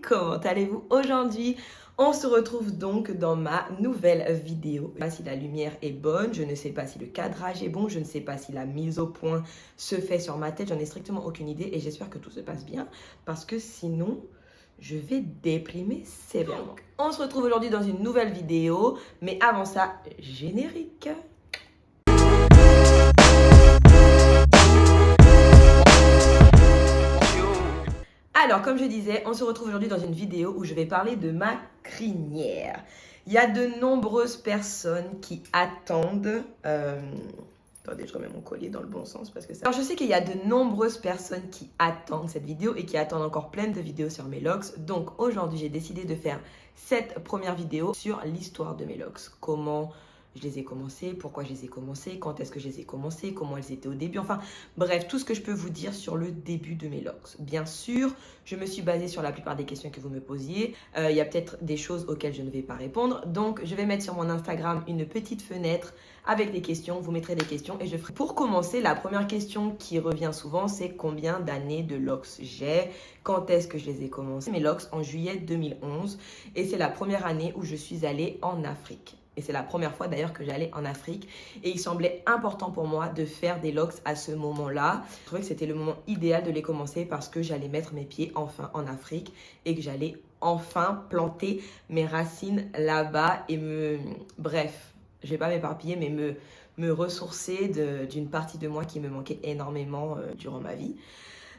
comment allez-vous aujourd'hui? On se retrouve donc dans ma nouvelle vidéo. Je ne sais pas si la lumière est bonne, je ne sais pas si le cadrage est bon, je ne sais pas si la mise au point se fait sur ma tête, j'en ai strictement aucune idée et j'espère que tout se passe bien parce que sinon je vais déprimer sévèrement. On se retrouve aujourd'hui dans une nouvelle vidéo, mais avant ça, générique. Alors, comme je disais, on se retrouve aujourd'hui dans une vidéo où je vais parler de ma crinière. Il y a de nombreuses personnes qui attendent... Attendez, je remets mon collier dans le bon sens parce que ça... Alors, je sais qu'il y a de nombreuses personnes qui attendent cette vidéo et qui attendent encore plein de vidéos sur mes locks. Donc, aujourd'hui, j'ai décidé de faire cette première vidéo sur l'histoire de mes locks. Comment je les ai commencés, pourquoi je les ai commencés, quand est-ce que je les ai commencés, comment elles étaient au début. Enfin, bref, tout ce que je peux vous dire sur le début de mes locks. Bien sûr, je me suis basée sur la plupart des questions que vous me posiez. Il y a peut-être des choses auxquelles je ne vais pas répondre. Donc, je vais mettre sur mon Instagram une petite fenêtre avec des questions. Vous mettrez des questions et je ferai. Pour commencer, la première question qui revient souvent, c'est combien d'années de locks j'ai? Quand est-ce que je les ai commencés? Mes locks en juillet 2011 et c'est la première année où je suis allée en Afrique. Et c'est la première fois d'ailleurs que j'allais en Afrique. Et il semblait important pour moi de faire des locks à ce moment-là. Je trouvais que c'était le moment idéal de les commencer parce que j'allais mettre mes pieds enfin en Afrique et que j'allais enfin planter mes racines là-bas et bref, je vais pas m'éparpiller, mais me ressourcer d'une partie de moi qui me manquait énormément durant ma vie.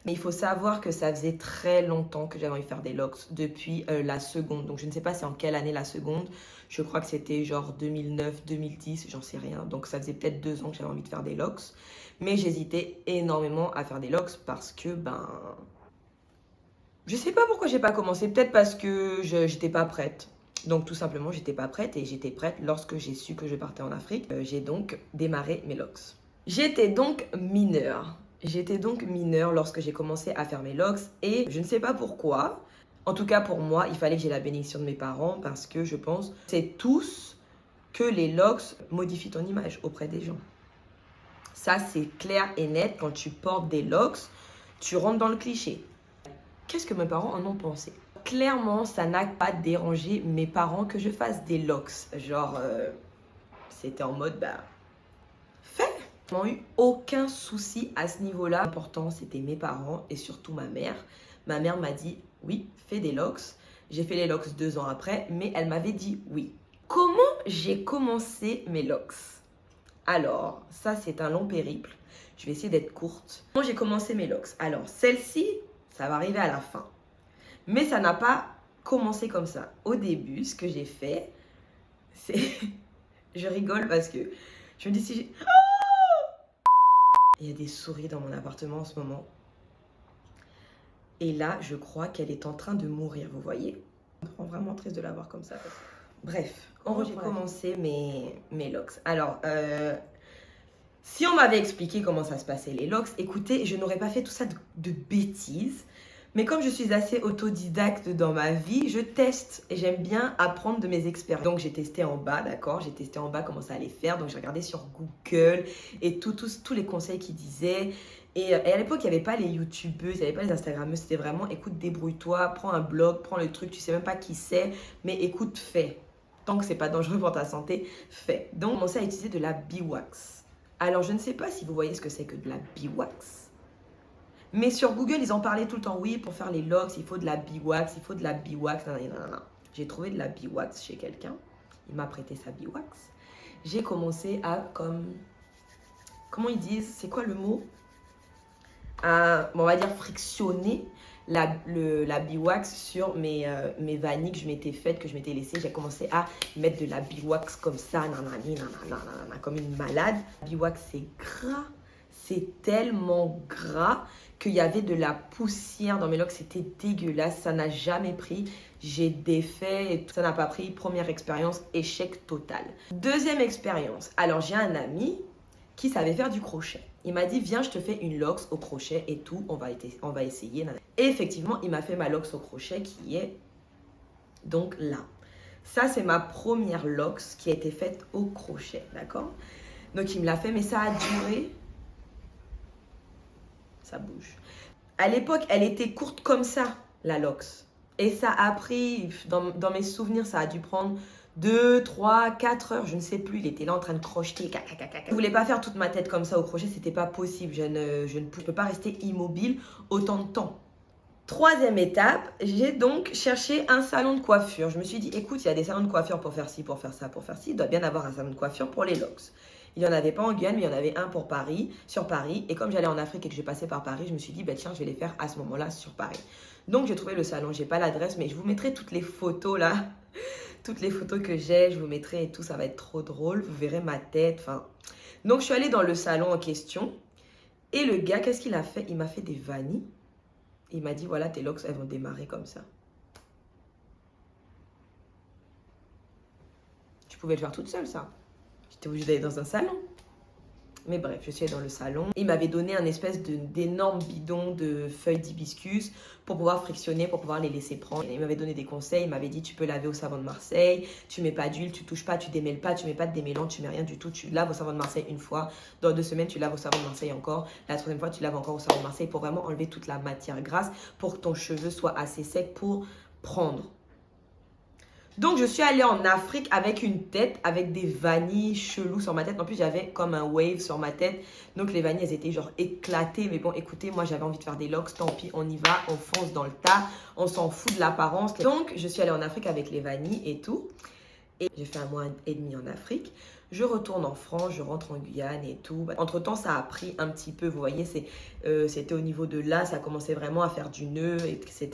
Mais il faut savoir que ça faisait très longtemps que j'avais envie de faire des locks depuis la seconde. Donc je ne sais pas c'est en quelle année la seconde. Je crois que c'était genre 2009, 2010, j'en sais rien. Donc ça faisait peut-être 2 ans que j'avais envie de faire des locks. Mais j'hésitais énormément à faire des locks parce que je sais pas pourquoi j'ai pas commencé. Peut-être parce que j'étais pas prête. Donc tout simplement j'étais pas prête et j'étais prête lorsque j'ai su que je partais en Afrique. J'ai donc démarré mes locks. J'étais donc mineure. J'étais donc mineure lorsque j'ai commencé à faire mes locks et je ne sais pas pourquoi. En tout cas pour moi, il fallait que j'ai la bénédiction de mes parents parce que je pense c'est tous que les locks modifient ton image auprès des gens. Ça c'est clair et net, quand tu portes des locks, tu rentres dans le cliché. Qu'est-ce que mes parents en ont pensé? Clairement, ça n'a pas dérangé mes parents que je fasse des locks. Genre, c'était en mode, fais! Ils n'ont eu aucun souci à ce niveau-là. L'important, c'était mes parents et surtout ma mère. Ma mère m'a dit, oui, fais des locks. J'ai fait les locks 2 ans après, mais elle m'avait dit oui. Comment j'ai commencé mes locks? Alors, ça, c'est un long périple. Je vais essayer d'être courte. Comment j'ai commencé mes locks? Alors, celle-ci, ça va arriver à la fin. Mais ça n'a pas commencé comme ça. Au début, ce que j'ai fait, c'est... Je rigole parce que je me dis si j'ai... Il y a des souris dans mon appartement en ce moment. Et là, je crois qu'elle est en train de mourir, vous voyez? Ça me rend vraiment triste de la voir comme ça. Bref, j'ai commencé mes locks. Alors, si on m'avait expliqué comment ça se passait les locks, écoutez, je n'aurais pas fait tout ça de bêtises. Mais comme je suis assez autodidacte dans ma vie, je teste et j'aime bien apprendre de mes expériences. Donc j'ai testé en bas, d'accord? J'ai testé en bas comment ça allait faire. Donc j'ai regardé sur Google et tous les conseils qu'ils disaient. Et à l'époque, il n'y avait pas les youtubeuses, il n'y avait pas les instagrammeuses. C'était vraiment, écoute, débrouille-toi, prends un blog, prends le truc, tu sais même pas qui c'est. Mais écoute, fais. Tant que c'est pas dangereux pour ta santé, fais. Donc j'ai commencé à utiliser de la beeswax. Alors je ne sais pas si vous voyez ce que c'est que de la beeswax. Mais sur Google, ils en parlaient tout le temps. Oui, pour faire les locks, il faut de la beeswax, il faut de la beeswax. Non. J'ai trouvé de la beeswax chez quelqu'un. Il m'a prêté sa beeswax. J'ai commencé à comment ils disent? C'est quoi le mot? On va dire frictionner la beeswax sur mes vanilles que je m'étais faites, que je m'étais laissées. J'ai commencé à mettre de la beeswax comme ça, comme une malade. La beeswax, c'est gras. C'est tellement gras qu'il y avait de la poussière dans mes locks. C'était dégueulasse. Ça n'a jamais pris. J'ai défait et ça n'a pas pris. Première expérience, échec total. Deuxième expérience. Alors, j'ai un ami qui savait faire du crochet. Il m'a dit, viens, je te fais une locks au crochet et tout. On va essayer. Et effectivement, il m'a fait ma locks au crochet qui est donc là. Ça, c'est ma première locks qui a été faite au crochet. D'accord? Donc, il me l'a fait, mais ça a duré... Ça bouge. À l'époque, elle était courte comme ça, la locks. Et ça a pris, dans mes souvenirs, ça a dû prendre 2, 3, 4 heures, je ne sais plus. Il était là en train de crocheter. Je ne voulais pas faire toute ma tête comme ça au crochet, c'était pas possible. Je ne peux pas rester immobile autant de temps. Troisième étape, j'ai donc cherché un salon de coiffure. Je me suis dit, écoute, il y a des salons de coiffure pour faire ci, pour faire ça, pour faire ci. Il doit bien avoir un salon de coiffure pour les locks. Il n'y en avait pas en Guyane, mais il y en avait un pour Paris, sur Paris. Et comme j'allais en Afrique et que je passais par Paris, je me suis dit, bah tiens, je vais les faire à ce moment-là sur Paris. Donc j'ai trouvé le salon, j'ai pas l'adresse, mais je vous mettrai toutes les photos là. Toutes les photos que j'ai, je vous mettrai et tout, ça va être trop drôle. Vous verrez ma tête, enfin. Donc je suis allée dans le salon en question. Et le gars, qu'est-ce qu'il a fait? Il m'a fait des vanilles. Il m'a dit, voilà, tes locks, elles vont démarrer comme ça. Je pouvais le faire toute seule, ça. J'étais obligée d'aller dans un salon. Mais bref, je suis allée dans le salon. Il m'avait donné un espèce d'énorme bidon de feuilles d'hibiscus pour pouvoir frictionner, pour pouvoir les laisser prendre. Il m'avait donné des conseils. Il m'avait dit, tu peux laver au savon de Marseille. Tu mets pas d'huile, tu touches pas, tu démêles pas, tu mets pas de démêlant, tu mets rien du tout. Tu laves au savon de Marseille une fois. Dans 2 semaines, tu laves au savon de Marseille encore. La troisième fois, tu laves encore au savon de Marseille pour vraiment enlever toute la matière grasse pour que ton cheveu soit assez sec pour prendre. Donc, je suis allée en Afrique avec une tête, avec des vanilles cheloues sur ma tête. En plus, j'avais comme un wave sur ma tête. Donc, les vanilles, elles étaient genre éclatées. Mais bon, écoutez, moi, j'avais envie de faire des locks. Tant pis, on y va, on fonce dans le tas. On s'en fout de l'apparence. Donc, je suis allée en Afrique avec les vanilles et tout. Et j'ai fait 1 mois et demi en Afrique. Je retourne en France, je rentre en Guyane et tout. Entre-temps, ça a pris un petit peu, vous voyez, c'était au niveau de là, ça commençait vraiment à faire du nœud, etc.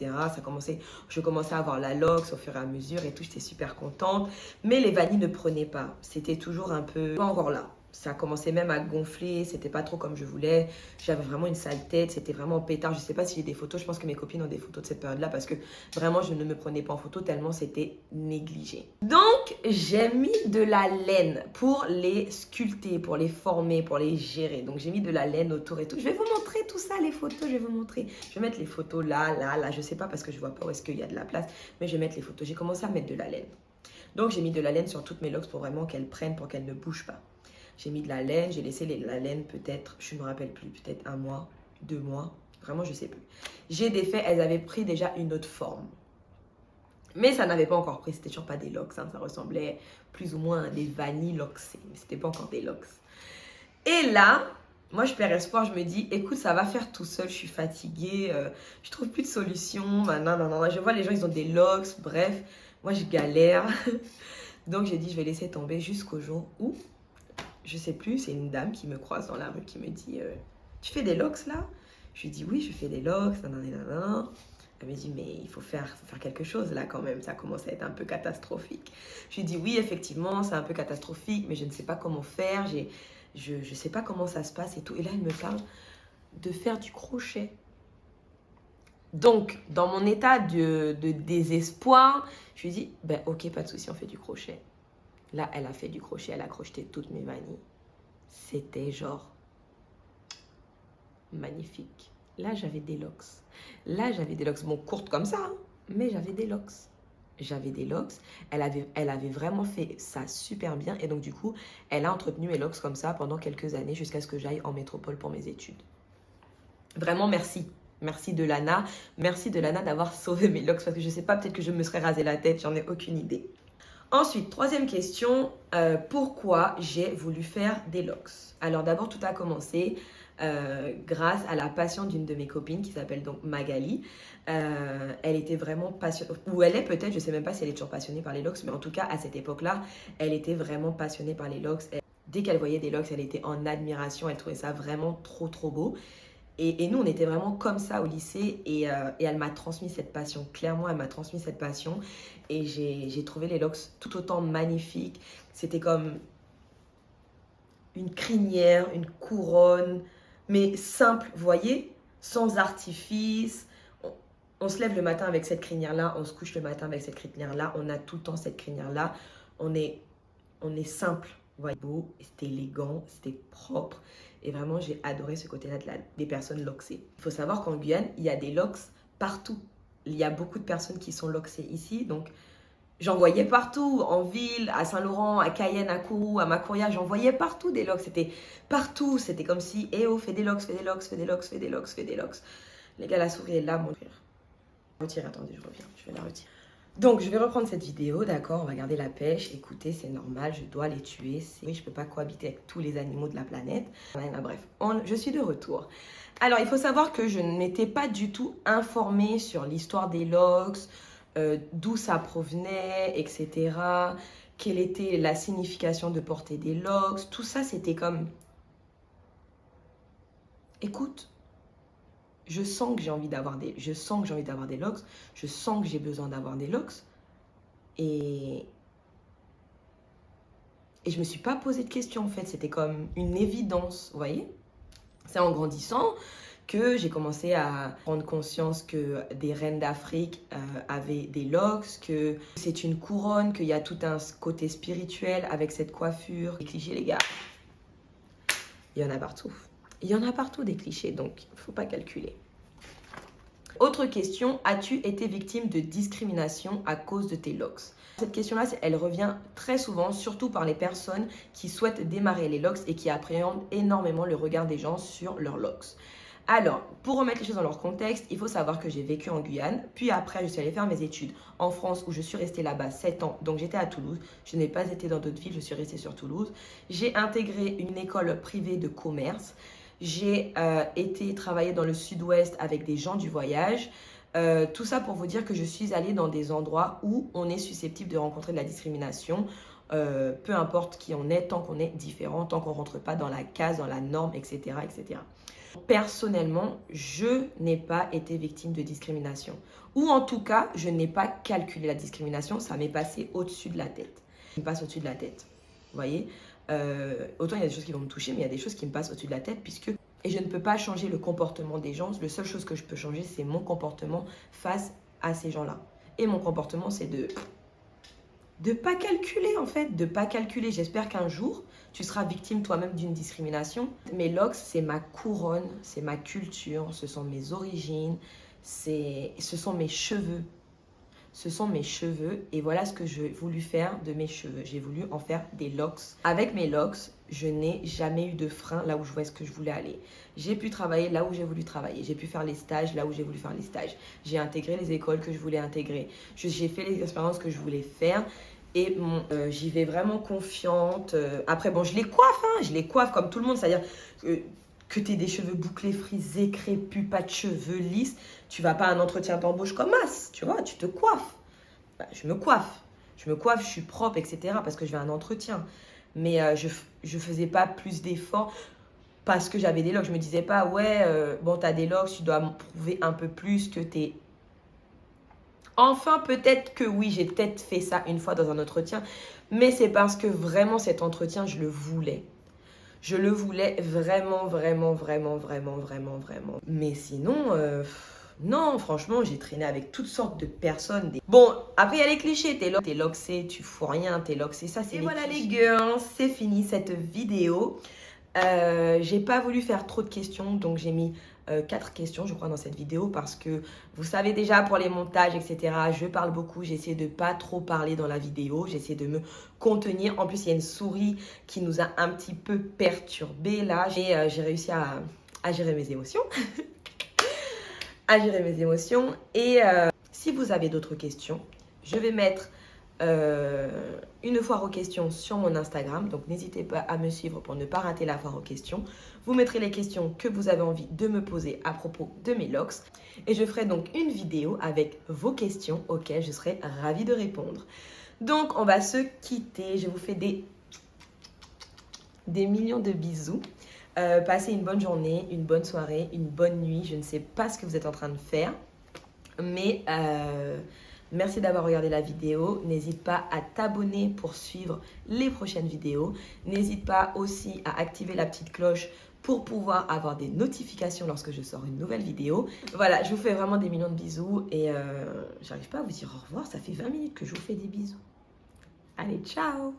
Je commençais à avoir la lox au fur et à mesure et tout, j'étais super contente. Mais les vanilles ne prenaient pas, c'était toujours un peu, pas encore là. Ça commençait même à gonfler, c'était pas trop comme je voulais. J'avais vraiment une sale tête, c'était vraiment pétard. Je sais pas si j'ai des photos, je pense que mes copines ont des photos de cette période-là parce que vraiment je ne me prenais pas en photo tellement c'était négligé. Donc j'ai mis de la laine pour les sculpter, pour les former, pour les gérer. Donc j'ai mis de la laine autour et tout. Je vais vous montrer tout ça, les photos, je vais vous montrer. Je vais mettre les photos là, là, là. Je sais pas parce que je vois pas où est-ce qu'il y a de la place, mais je vais mettre les photos. J'ai commencé à mettre de la laine. Donc j'ai mis de la laine sur toutes mes locks pour vraiment qu'elles prennent, pour qu'elles ne bougent pas. J'ai mis de la laine, j'ai laissé la laine peut-être, je ne me rappelle plus, peut-être 1 mois, 2 mois, vraiment je ne sais plus. J'ai défait, elles avaient pris déjà une autre forme. Mais ça n'avait pas encore pris, c'était toujours pas des locks, hein, ça ressemblait plus ou moins à des vanilles loxées, mais c'était pas encore des locks. Et là, moi je perds espoir, je me dis, écoute, ça va faire tout seul, je suis fatiguée, je trouve plus de solution, non. Je vois les gens, ils ont des locks, bref, moi je galère. Donc j'ai dit, je vais laisser tomber jusqu'au jour où... Je sais plus, c'est une dame qui me croise dans la rue qui me dit tu fais des locks là? Je lui dis oui, je fais des locks. Nanana. Elle me dit mais il faut faire quelque chose là quand même, ça commence à être un peu catastrophique. Je lui dis oui, effectivement, c'est un peu catastrophique, mais je ne sais pas comment faire, je ne sais pas comment ça se passe et tout. Et là, elle me parle de faire du crochet. Donc, dans mon état de désespoir, je lui dis ben ok, pas de souci, on fait du crochet. Là, elle a fait du crochet, elle a crocheté toutes mes vanilles. C'était genre magnifique. Là, j'avais des locks. Là, j'avais des locks, bon, courtes comme ça, hein, mais j'avais des locks. J'avais des locks. Elle avait vraiment fait ça super bien. Et donc, du coup, elle a entretenu mes locks comme ça pendant quelques années jusqu'à ce que j'aille en métropole pour mes études. Vraiment, merci. Merci de Lana. Merci de Lana d'avoir sauvé mes locks parce que je ne sais pas, peut-être que je me serais rasé la tête, j'en ai aucune idée. Ensuite, troisième question, pourquoi j'ai voulu faire des locks? Alors d'abord, tout a commencé grâce à la passion d'une de mes copines qui s'appelle donc Magali. Elle était vraiment passionnée, ou elle est peut-être, je ne sais même pas si elle est toujours passionnée par les locks, mais en tout cas, à cette époque-là, elle était vraiment passionnée par les locks. Dès qu'elle voyait des locks, elle était en admiration, elle trouvait ça vraiment trop, trop beau. Et nous, on était vraiment comme ça au lycée et elle m'a transmis cette passion. Clairement, elle m'a transmis cette passion et j'ai trouvé les locks tout autant magnifiques. C'était comme une crinière, une couronne, mais simple, vous voyez, sans artifice. On se lève le matin avec cette crinière-là, on se couche le matin avec cette crinière-là, on a tout le temps cette crinière-là. On est simple, vous voyez, beau, c'était élégant, c'était propre. Et vraiment, j'ai adoré ce côté-là des personnes loxées. Il faut savoir qu'en Guyane, il y a des locks partout. Il y a beaucoup de personnes qui sont loxées ici. Donc, j'en voyais partout, en ville, à Saint-Laurent, à Cayenne, à Kourou, à Macoria. J'en voyais partout des locks. C'était partout. C'était comme si, eh oh, fais des locks, fais des locks, fais des locks, fais des locks, fais des locks. Les gars, la souris est là, mon frère. Retirer, attendez, je reviens, je vais la retirer. Donc, je vais reprendre cette vidéo, d'accord, on va garder la pêche. Écoutez, c'est normal, je dois les tuer. Oui, je ne peux pas cohabiter avec tous les animaux de la planète. Bref, je suis de retour. Alors, il faut savoir que je n'étais pas du tout informée sur l'histoire des locks, d'où ça provenait, etc. Quelle était la signification de porter des locks. Tout ça, c'était comme... Écoute, je sens que j'ai envie d'avoir des... Je sens que j'ai envie d'avoir des locks. Je sens que j'ai besoin d'avoir des locks. Et je me suis pas posé de questions, en fait. C'était comme une évidence, vous voyez. C'est en grandissant que j'ai commencé à prendre conscience que des reines d'Afrique avaient des locks, que c'est une couronne, qu'il y a tout un côté spirituel avec cette coiffure. Les clichés, les gars, il y en a partout. Il y en a partout des clichés, donc il ne faut pas calculer. Autre question, as-tu été victime de discrimination à cause de tes locks? Cette question-là, elle revient très souvent, surtout par les personnes qui souhaitent démarrer les locks et qui appréhendent énormément le regard des gens sur leurs locks. Alors, pour remettre les choses dans leur contexte, il faut savoir que j'ai vécu en Guyane, puis après, je suis allée faire mes études en France où je suis restée là-bas 7 ans. Donc, j'étais à Toulouse. Je n'ai pas été dans d'autres villes, je suis restée sur Toulouse. J'ai intégré une école privée de commerce. J'ai été travailler dans le sud-ouest avec des gens du voyage. Tout ça pour vous dire que je suis allée dans des endroits où on est susceptible de rencontrer de la discrimination. Peu importe qui on est, tant qu'on est différent, tant qu'on ne rentre pas dans la case, dans la norme, etc., etc. Personnellement, je n'ai pas été victime de discrimination. Ou en tout cas, je n'ai pas calculé la discrimination. Ça m'est passé au-dessus de la tête. Ça me passe au-dessus de la tête. Vous voyez, autant il y a des choses qui vont me toucher, mais il y a des choses qui me passent au-dessus de la tête puisque... Et je ne peux pas changer le comportement des gens. La seule chose que je peux changer, c'est mon comportement face à ces gens-là. Et mon comportement, c'est de pas calculer, en fait. De pas calculer. J'espère qu'un jour, tu seras victime toi-même d'une discrimination. Mes locks, c'est ma couronne, c'est ma culture, ce sont mes origines, ce sont mes cheveux. Ce sont mes cheveux et voilà ce que j'ai voulu faire de mes cheveux. J'ai voulu en faire des locks. Avec mes locks, je n'ai jamais eu de frein là où je vois ce que je voulais aller. J'ai pu travailler là où j'ai voulu travailler. J'ai pu faire les stages là où j'ai voulu faire les stages. J'ai intégré les écoles que je voulais intégrer. J'ai fait les expériences que je voulais faire. Et j'y vais vraiment confiante. Après, bon, je les coiffe, hein, je les coiffe comme tout le monde. C'est-à-dire que tu aies des cheveux bouclés, frisés, crépus, pas de cheveux lisses, tu vas pas à un entretien d'embauche comme as, tu vois, tu te coiffes. Bah, je me coiffe, je suis propre, etc. parce que je vais à un entretien. Mais je faisais pas plus d'efforts parce que j'avais des locks. Je me disais pas, ouais, bon, tu as des locks, tu dois me prouver un peu plus que tu es... Enfin, peut-être que oui, j'ai peut-être fait ça une fois dans un entretien, mais c'est parce que vraiment cet entretien, je le voulais. Je le voulais vraiment, vraiment, vraiment, vraiment, vraiment, vraiment. Mais sinon, non, franchement, j'ai traîné avec toutes sortes de personnes. Bon, après, il y a les clichés. T'es loxé, tu fous rien, t'es loxé, ça, c'est les clichés. Et voilà les girls, c'est fini cette vidéo. J'ai pas voulu faire trop de questions, donc j'ai mis 4 questions, je crois, dans cette vidéo parce que vous savez déjà pour les montages, etc. Je parle beaucoup, j'essaie de pas trop parler dans la vidéo, j'essaie de me contenir. En plus, il y a une souris qui nous a un petit peu perturbé là. J'ai réussi à gérer mes émotions. À gérer mes émotions. Et si vous avez d'autres questions, je vais mettre une foire aux questions sur mon Instagram, donc n'hésitez pas à me suivre pour ne pas rater la foire aux questions. Vous mettrez les questions que vous avez envie de me poser à propos de mes locks et je ferai donc une vidéo avec vos questions auxquelles je serai ravie de répondre. Donc on va se quitter, je vous fais des millions de bisous. Passez une bonne journée, une bonne soirée, une bonne nuit. Je ne sais pas ce que vous êtes en train de faire, mais merci d'avoir regardé la vidéo. N'hésite pas à t'abonner pour suivre les prochaines vidéos. N'hésite pas aussi à activer la petite cloche pour pouvoir avoir des notifications lorsque je sors une nouvelle vidéo. Voilà, je vous fais vraiment des millions de bisous et j'arrive pas à vous dire au revoir. Ça fait 20 minutes que je vous fais des bisous. Allez, ciao!